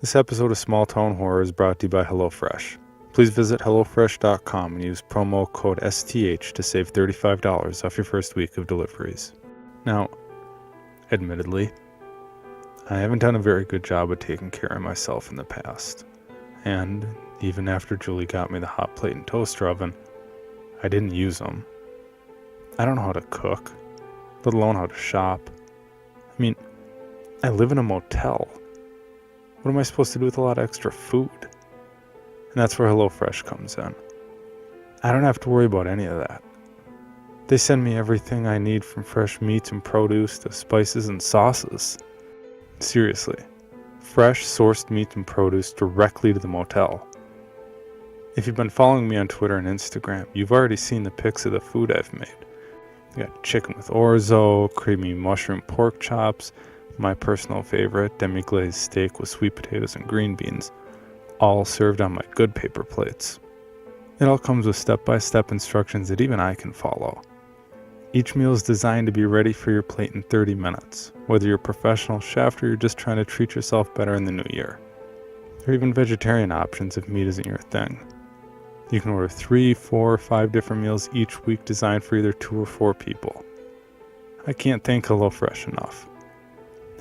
This episode of Small Town Horror is brought to you by HelloFresh. Please visit HelloFresh.com and use promo code STH to save $35 off your first week of deliveries. Now, admittedly, I haven't done a very good job of taking care of myself in the past. And even after Julie got me the hot plate and toaster oven, I didn't use them. I don't know how to cook, let alone how to shop. I mean, I live in a motel. What am I supposed to do with a lot of extra food? And that's where HelloFresh comes in. I don't have to worry about any of that. They send me everything I need, from fresh meats and produce to spices and sauces. Seriously, fresh sourced meat and produce directly to the motel. If you've been following me on Twitter and Instagram, you've already seen the pics of the food I've made. I got chicken with orzo, creamy mushroom pork chops, my personal favorite, demi-glazed steak with sweet potatoes and green beans, all served on my good paper plates. It all comes with step-by-step instructions that even I can follow. Each meal is designed to be ready for your plate in 30 minutes, whether you're a professional chef or you're just trying to treat yourself better in the new year. There are even vegetarian options if meat isn't your thing. You can order 3, 4, or 5 different meals each week designed for either 2 or 4 people. I can't thank HelloFresh enough.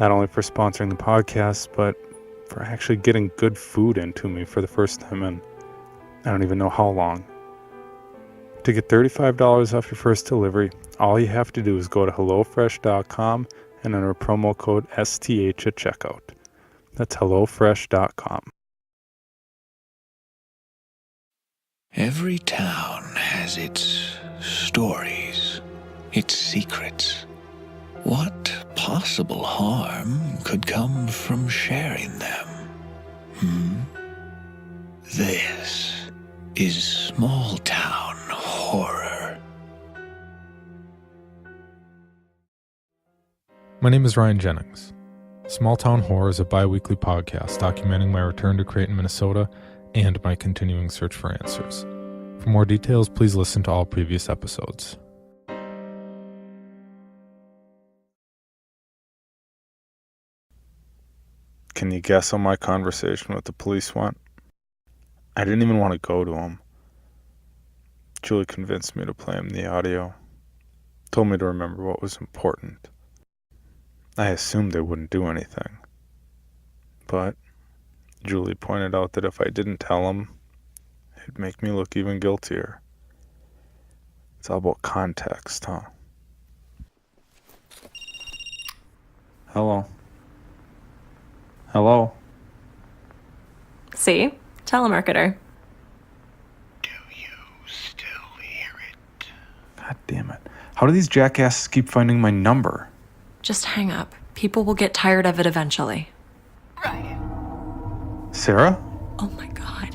Not only for sponsoring the podcast, but for actually getting good food into me for the first time in I don't even know how long. To get $35 off your first delivery, all you have to do is go to HelloFresh.com and enter promo code STH at checkout. That's HelloFresh.com. Every town has its stories, its secrets. What possible harm could come from sharing them? This is Small Town Horror. My name is Ryan Jennings. Small Town Horror is a bi-weekly podcast documenting my return to Creighton, Minnesota, and my continuing search for answers. For more details, please listen to all previous episodes. Can you guess how my conversation with the police went? I didn't even want to go to them. Julie convinced me to play him the audio. Told me to remember what was important. I assumed they wouldn't do anything. But Julie pointed out that if I didn't tell them, it'd make me look even guiltier. It's all about context, huh? Hello? See? Telemarketer. Do you still hear it? God damn it. How do these jackasses keep finding my number? Just hang up. People will get tired of it eventually. Ryan. Sarah? Oh my god.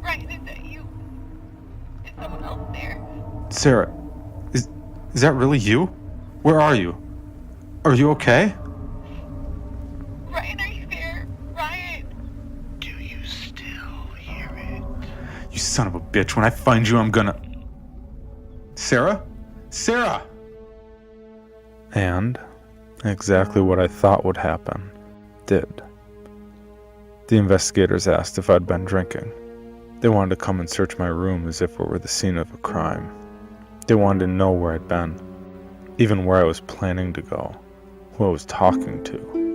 Ryan, is that you? Is someone else there? Sarah, is that really you? Where are you? Are you okay? Ryan, are you there? Ryan! Do you still hear it? You son of a bitch, when I find you, I'm gonna... Sarah? Sarah! And exactly what I thought would happen did. The investigators asked if I'd been drinking. They wanted to come and search my room as if it were the scene of a crime. They wanted to know where I'd been, even where I was planning to go, who I was talking to.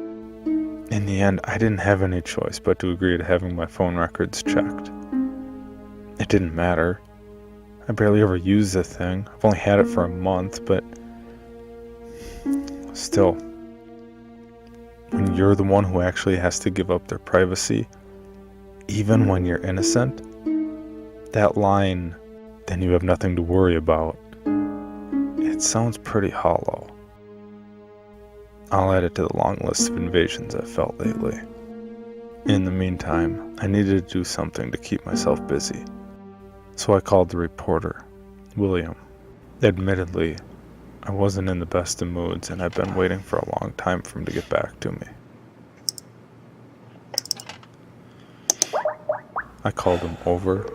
In the end, I didn't have any choice but to agree to having my phone records checked. It didn't matter. I barely ever used the thing. I've only had it for a month, but still, when you're the one who actually has to give up their privacy, even when you're innocent, that line, then you have nothing to worry about, it sounds pretty hollow. I'll add it to the long list of invasions I've felt lately. In the meantime, I needed to do something to keep myself busy. So I called the reporter, William. Admittedly, I wasn't in the best of moods, and I've been waiting for a long time for him to get back to me. I called him over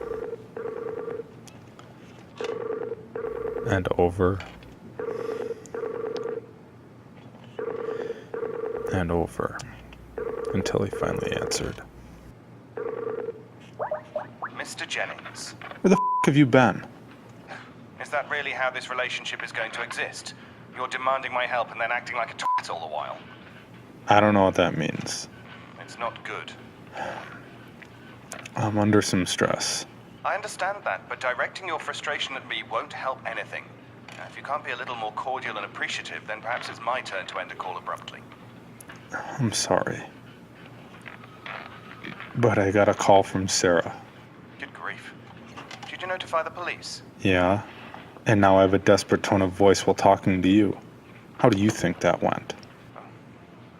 and over and over until he finally answered. Jennings. Where the have you been? Is that really how this relationship is going to exist? You're demanding my help and then acting like a twat all the while. I don't know what that means. It's not good. I'm under some stress. I understand that, but directing your frustration at me won't help anything. If you can't be a little more cordial and appreciative, then perhaps it's my turn to end a call abruptly. I'm sorry. But I got a call from Sarah. Good grief. Did you notify the police? Yeah. And now I have a desperate tone of voice while talking to you. How do you think that went?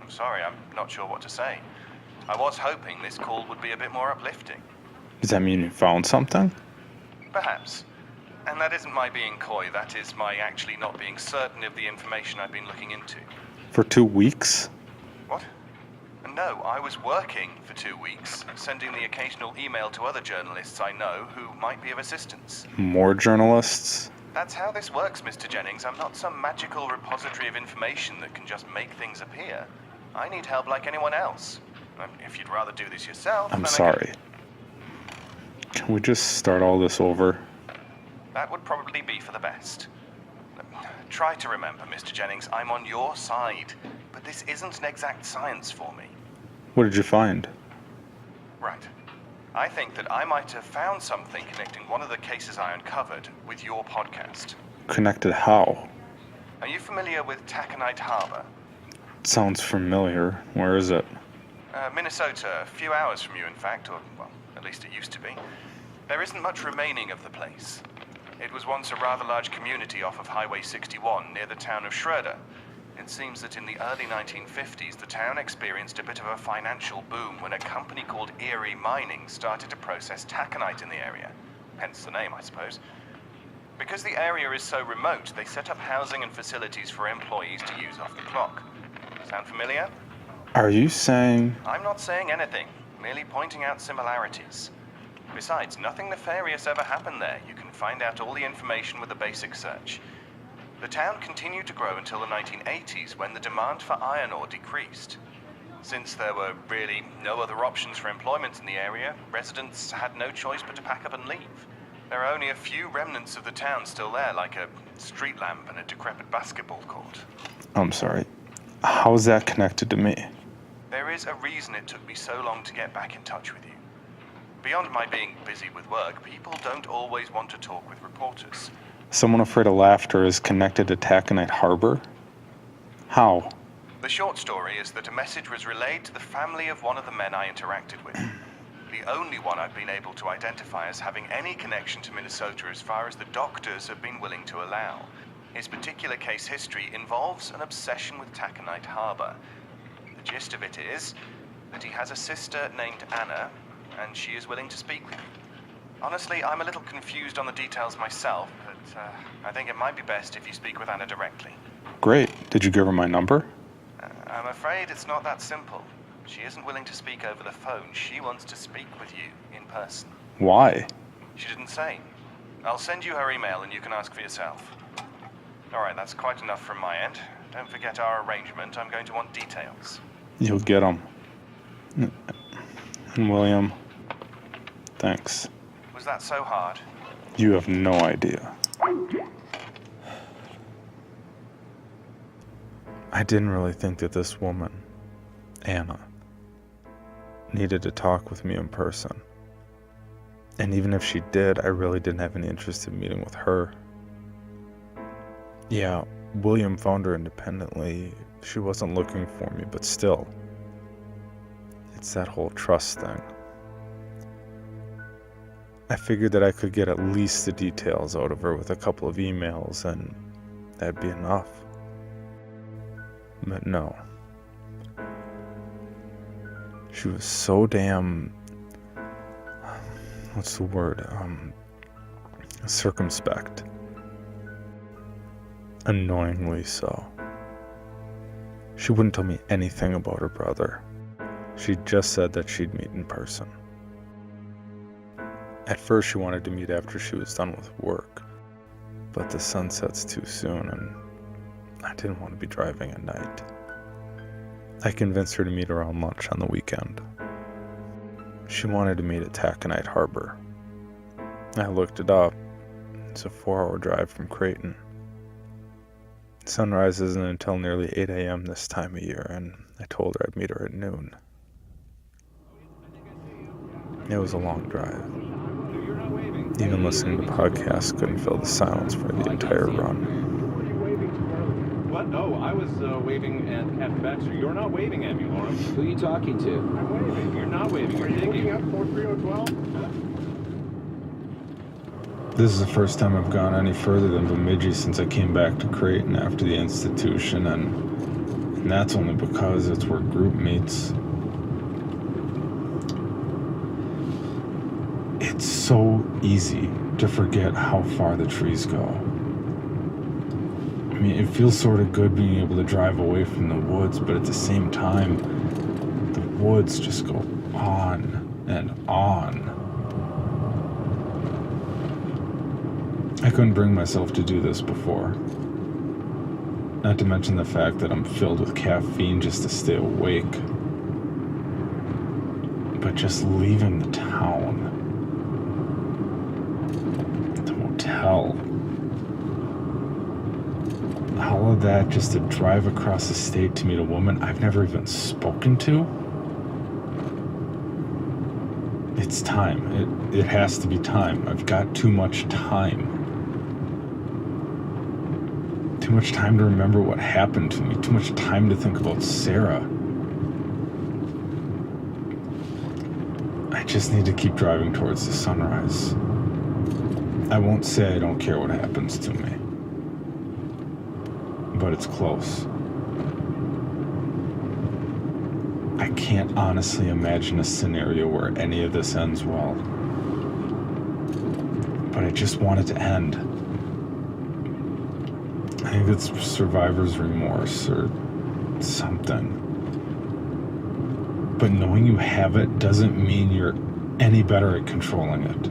I'm sorry, I'm not sure what to say. I was hoping this call would be a bit more uplifting. Does that mean you found something? Perhaps. And that isn't my being coy, that is my actually not being certain of the information I've been looking into. For 2 weeks? What? No, I was working for 2 weeks, sending the occasional email to other journalists I know who might be of assistance. More journalists? That's how this works, Mr. Jennings. I'm not some magical repository of information that can just make things appear. I need help like anyone else. If you'd rather do this yourself... I'm then sorry. Can we just start all this over? That would probably be for the best. Try to remember, Mr. Jennings, I'm on your side. But this isn't an exact science for me. What did you find? Right. I think that I might have found something connecting one of the cases I uncovered with your podcast. Connected how? Are you familiar with Taconite Harbor? Sounds familiar. Where is it? Minnesota, a few hours from you, in fact, or, well, at least it used to be. There isn't much remaining of the place. It was once a rather large community off of Highway 61 near the town of Schroeder. It seems that in the early 1950s, the town experienced a bit of a financial boom when a company called Erie Mining started to process taconite in the area. Hence the name, I suppose. Because the area is so remote, they set up housing and facilities for employees to use off the clock. Sound familiar? Are you saying... I'm not saying anything, merely pointing out similarities. Besides, nothing nefarious ever happened there. You can find out all the information with a basic search. The town continued to grow until the 1980s, when the demand for iron ore decreased. Since there were really no other options for employment in the area, residents had no choice but to pack up and leave. There are only a few remnants of the town still there, like a street lamp and a decrepit basketball court. I'm sorry. How is that connected to me? There is a reason it took me so long to get back in touch with you. Beyond my being busy with work, people don't always want to talk with reporters. Someone afraid of laughter is connected to Taconite Harbor? How? The short story is that a message was relayed to the family of one of the men I interacted with. The only one I've been able to identify as having any connection to Minnesota as far as the doctors have been willing to allow. His particular case history involves an obsession with Taconite Harbor. The gist of it is that he has a sister named Anna, and she is willing to speak with you. Honestly, I'm a little confused on the details myself, but I think it might be best if you speak with Anna directly. Great. Did you give her my number? I'm afraid it's not that simple. She isn't willing to speak over the phone. She wants to speak with you in person. Why? She didn't say. I'll send you her email and you can ask for yourself. All right, that's quite enough from my end. Don't forget our arrangement. I'm going to want details. You'll get them. And William, thanks. Was that so hard? You have no idea. I didn't really think that this woman, Anna, needed to talk with me in person. And even if she did, I really didn't have any interest in meeting with her. Yeah, William found her independently. She wasn't looking for me, but still. It's that whole trust thing. I figured that I could get at least the details out of her with a couple of emails, and that'd be enough. But no. She was so damn... what's the word? Circumspect. Annoyingly so. She wouldn't tell me anything about her brother. She just said that she'd meet in person. At first she wanted to meet after she was done with work, but the sun sets too soon and I didn't want to be driving at night. I convinced her to meet around lunch on the weekend. She wanted to meet at Taconite Harbor. I looked it up. It's a 4-hour drive from Creighton. Sunrise isn't until nearly 8 a.m. this time of year, and I told her I'd meet her at noon. It was a long drive. Even listening to podcasts couldn't fill the silence for the entire run. What? Oh, I was waving at Captain Baxter. You're not waving at me, Lawrence. Who are you talking to? I'm waving. You're not waving. You're digging. Up 43012? This is the first time I've gone any further than Bemidji since I came back to Creighton after the institution, and that's only because it's where group meets. It's so easy to forget how far the trees go. I mean, it feels sort of good being able to drive away from the woods, but at the same time, the woods just go on and on. I couldn't bring myself to do this before. Not to mention the fact that I'm filled with caffeine just to stay awake. But just leaving the town, the motel, all of that just to drive across the state to meet a woman I've never even spoken to. It's time. It has to be time. I've got too much time. Too much time to remember what happened to me. Too much time to think about Sarah. I just need to keep driving towards the sunrise. I won't say I don't care what happens to me, but it's close. I can't honestly imagine a scenario where any of this ends well, but I just want it to end. I think it's survivor's remorse or something. But knowing you have it doesn't mean you're any better at controlling it.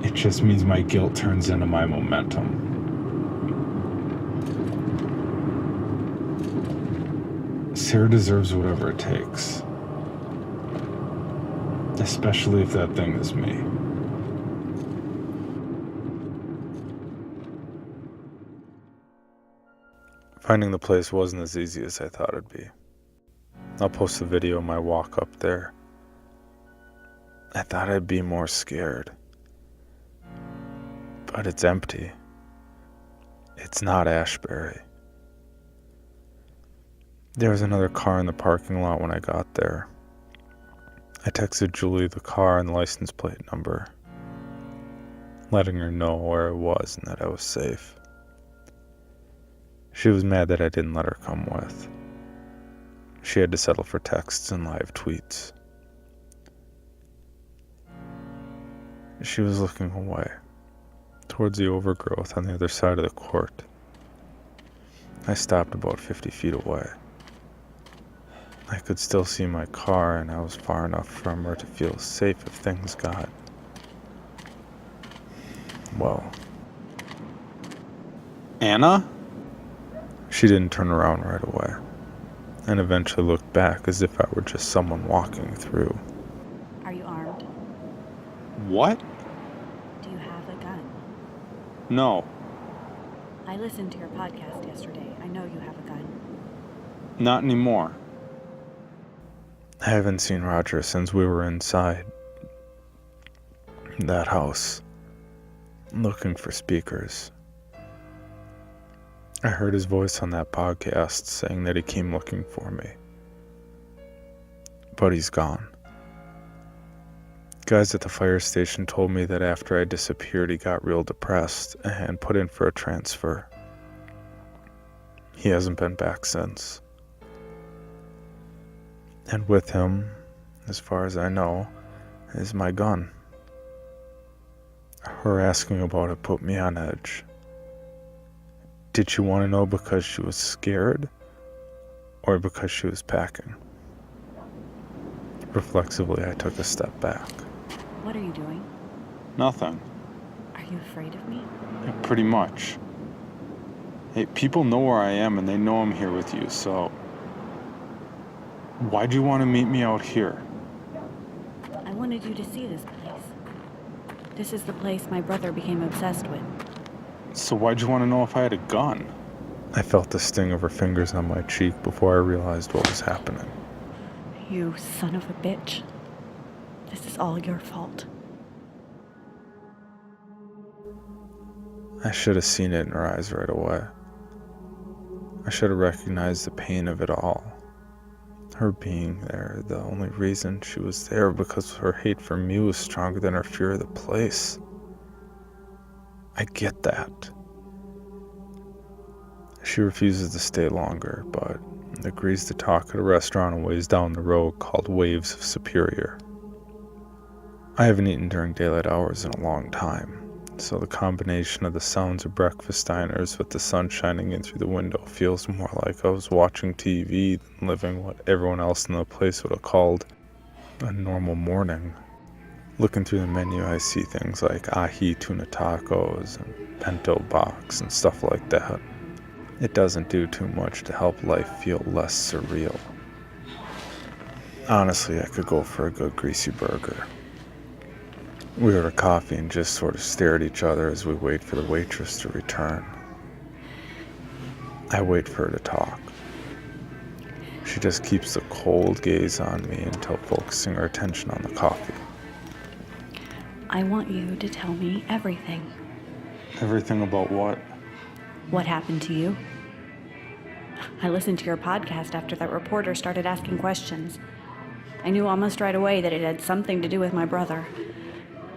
It just means my guilt turns into my momentum. Sarah deserves whatever it takes. Especially if that thing is me. Finding the place wasn't as easy as I thought it'd be. I'll post a video of my walk up there. I thought I'd be more scared. But it's empty. It's not Ashbury. There was another car in the parking lot when I got there. I texted Julie the car and the license plate number, letting her know where I was and that I was safe. She was mad that I didn't let her come with. She had to settle for texts and live tweets. She was looking away, towards the overgrowth on the other side of the court. I stopped about 50 feet away. I could still see my car, and I was far enough from her to feel safe if things got, well. Anna? She didn't turn around right away, and eventually looked back as if I were just someone walking through. Are you armed? What? Do you have a gun? No, I listened to your podcast yesterday. I know you have a gun. not anymore. I haven't seen Roger since we were inside that house, looking for speakers. I heard his voice on that podcast saying that he came looking for me. But he's gone. Guys at the fire station told me that after I disappeared, he got real depressed and put in for a transfer. He hasn't been back since. And with him, as far as I know, is my gun. Her asking about it put me on edge. Did she want to know because she was scared, or because she was packing? Reflexively, I took a step back. What are you doing? Nothing. Are you afraid of me? Pretty much. Hey, people know where I am and they know I'm here with you, so why'd you want to meet me out here? I wanted you to see this place. This is the place my brother became obsessed with. So why'd you want to know if I had a gun? I felt the sting of her fingers on my cheek before I realized what was happening. You son of a bitch. This is all your fault. I should have seen it in her eyes right away. I should have recognized the pain of it all. Her being there, the only reason she was there because her hate for me was stronger than her fear of the place. I get that. She refuses to stay longer, but agrees to talk at a restaurant a ways down the road called Waves of Superior. I haven't eaten during daylight hours in a long time, so the combination of the sounds of breakfast diners with the sun shining in through the window feels more like I was watching TV than living what everyone else in the place would have called a normal morning. Looking through the menu, I see things like ahi tuna tacos and bento box and stuff like that. It doesn't do too much to help life feel less surreal. Honestly, I could go for a good greasy burger. We order coffee and just sort of stare at each other as we wait for the waitress to return. I wait for her to talk. She just keeps the cold gaze on me until focusing her attention on the coffee. I want you to tell me everything. Everything about what? What happened to you? I listened to your podcast after that reporter started asking questions. I knew almost right away that it had something to do with my brother.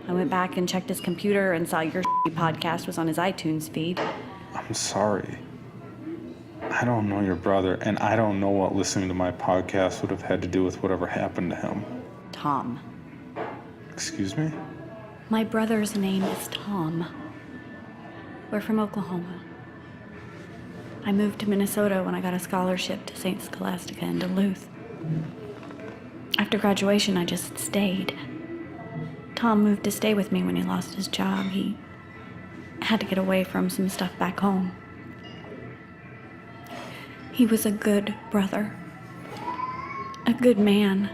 I went back and checked his computer and saw your podcast was on his iTunes feed. I'm sorry. I don't know your brother, and I don't know what listening to my podcast would have had to do with whatever happened to him. Tom. Excuse me? My brother's name is Tom. We're from Oklahoma. I moved to Minnesota when I got a scholarship to St. Scholastica in Duluth. After graduation, I just stayed. Tom moved to stay with me when he lost his job. He had to get away from some stuff back home. He was a good brother. A good man.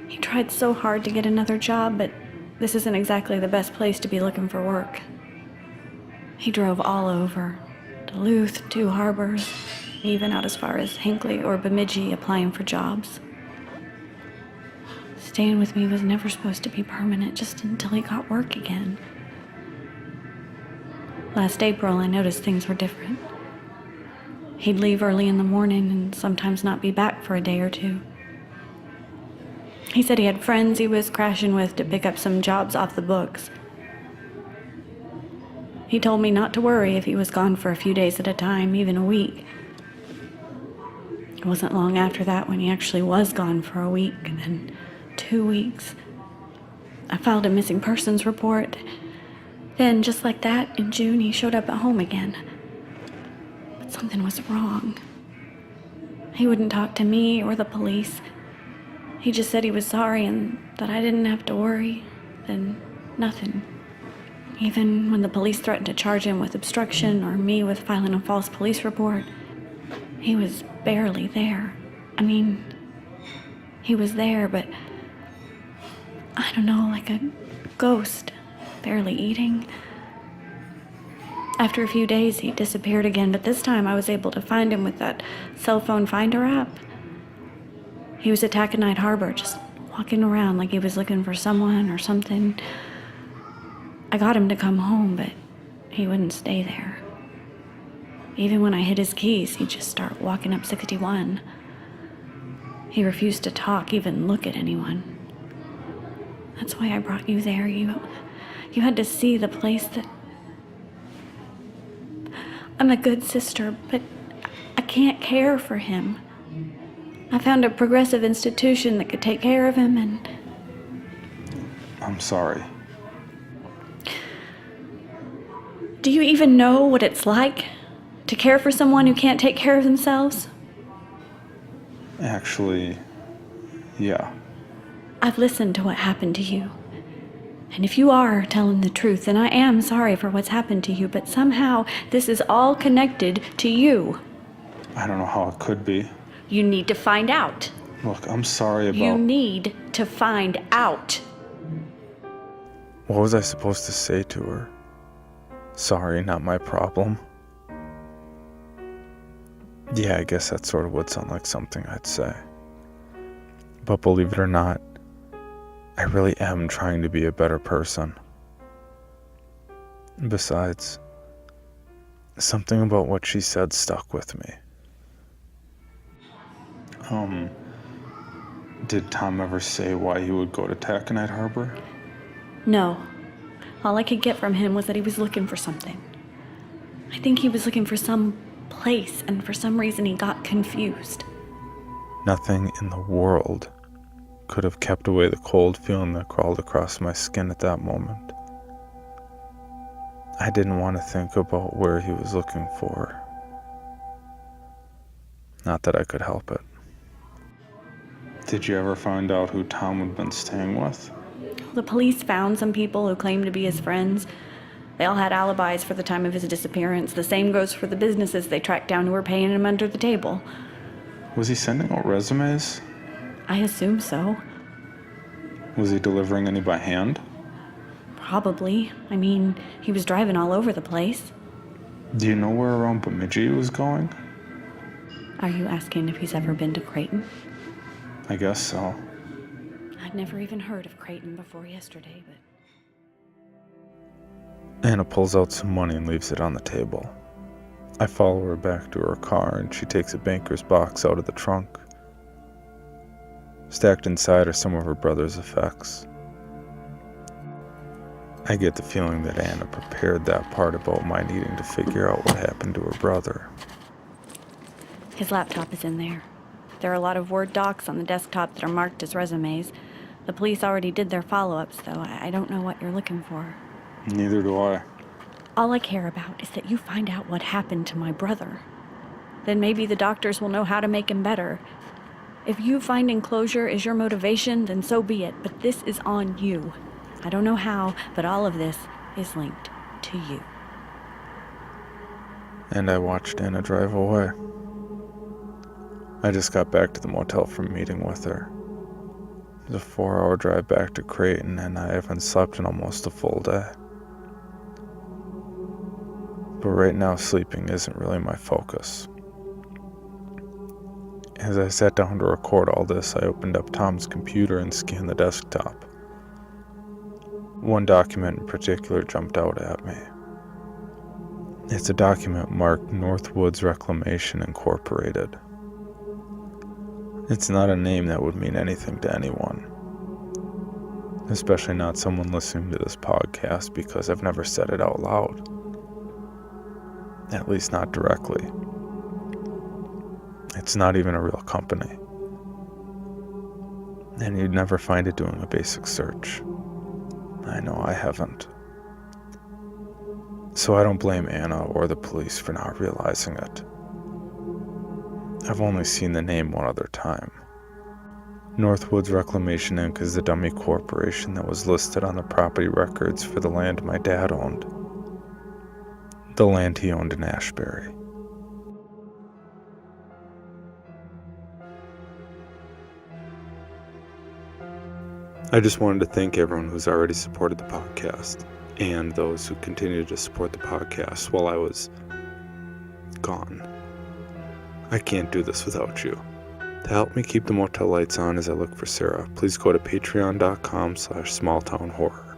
He tried so hard to get another job, but this isn't exactly the best place to be looking for work. He drove all over. Duluth, Two Harbors, even out as far as Hinckley or Bemidji applying for jobs. Staying with me was never supposed to be permanent just until he got work again. Last April, I noticed things were different. He'd leave early in the morning and sometimes not be back for a day or two. He said he had friends he was crashing with to pick up some jobs off the books. He told me not to worry if he was gone for a few days at a time, even a week. It wasn't long after that when he actually was gone for a week, and then 2 weeks. I filed a missing persons report. Then, just like that, in June, he showed up at home again. But something was wrong. He wouldn't talk to me or the police. He just said he was sorry and that I didn't have to worry. Then, nothing. Even when the police threatened to charge him with obstruction or me with filing a false police report, he was barely there. I mean, he was there, but I don't know, like a ghost, barely eating. After a few days, he disappeared again, but this time I was able to find him with that cell phone finder app. He was at Taconite Harbor, just walking around like he was looking for someone or something. I got him to come home, but he wouldn't stay there. Even when I hid his keys, he'd just start walking up 61. He refused to talk, even look at anyone. That's why I brought you there. You had to see the place that... I'm a good sister, but I can't care for him. I found a progressive institution that could take care of him, and... I'm sorry. Do you even know what it's like to care for someone who can't take care of themselves? Actually, yeah. I've listened to what happened to you. And if you are telling the truth, then I am sorry for what's happened to you, but somehow this is all connected to you. I don't know how it could be. You need to find out. Look, I'm sorry about... You need to find out. What was I supposed to say to her? Sorry, not my problem. Yeah, I guess that sort of would sound like something I'd say. But believe it or not, I really am trying to be a better person. Besides, something about what she said stuck with me. Did Tom ever say why he would go to Taconite Harbor? No. All I could get from him was that he was looking for something. I think he was looking for some place, and for some reason he got confused. Nothing in the world could have kept away the cold feeling that crawled across my skin at that moment. I didn't want to think about where he was looking for. Not that I could help it. Did you ever find out who Tom had been staying with? The police found some people who claimed to be his friends. They all had alibis for the time of his disappearance. The same goes for the businesses they tracked down who were paying him under the table. Was he sending out resumes? I assume so. Was he delivering any by hand? Probably. I mean, he was driving all over the place. Do you know where around Bemidji he was going? Are you asking if he's ever been to Creighton? I guess so. I'd never even heard of Creighton before yesterday, but... Anna pulls out some money and leaves it on the table. I follow her back to her car and she takes a banker's box out of the trunk. Stacked inside are some of her brother's effects. I get the feeling that Anna prepared that part about my needing to figure out what happened to her brother. His laptop is in there. There are a lot of Word docs on the desktop that are marked as resumes. The police already did their follow-ups, though. I don't know what you're looking for. Neither do I. All I care about is that you find out what happened to my brother. Then maybe the doctors will know how to make him better. If you finding closure is your motivation, then so be it. But this is on you. I don't know how, but all of this is linked to you. And I watched Anna drive away. I just got back to the motel from meeting with her. It was a 4-hour drive back to Creighton, and I haven't slept in almost a full day. But right now, sleeping isn't really my focus. As I sat down to record all this, I opened up Tom's computer and scanned the desktop. One document in particular jumped out at me. It's a document marked Northwoods Reclamation Incorporated. It's not a name that would mean anything to anyone, especially not someone listening to this podcast, because I've never said it out loud. At least not directly. It's not even a real company. And you'd never find it doing a basic search. I know I haven't. So I don't blame Anna or the police for not realizing it. I've only seen the name one other time. Northwoods Reclamation Inc. is the dummy corporation that was listed on the property records for the land my dad owned. The land he owned in Ashbury. I just wanted to thank everyone who's already supported the podcast, and those who continue to support the podcast while I was gone. I can't do this without you. To help me keep the motel lights on as I look for Sarah, please go to patreon.com/smalltownhorror.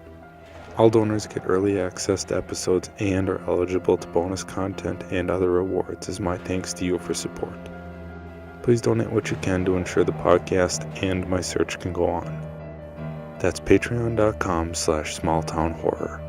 All donors get early access to episodes and are eligible to bonus content and other rewards as my thanks to you for support. Please donate what you can to ensure the podcast and my search can go on. That's patreon.com/smalltownhorror.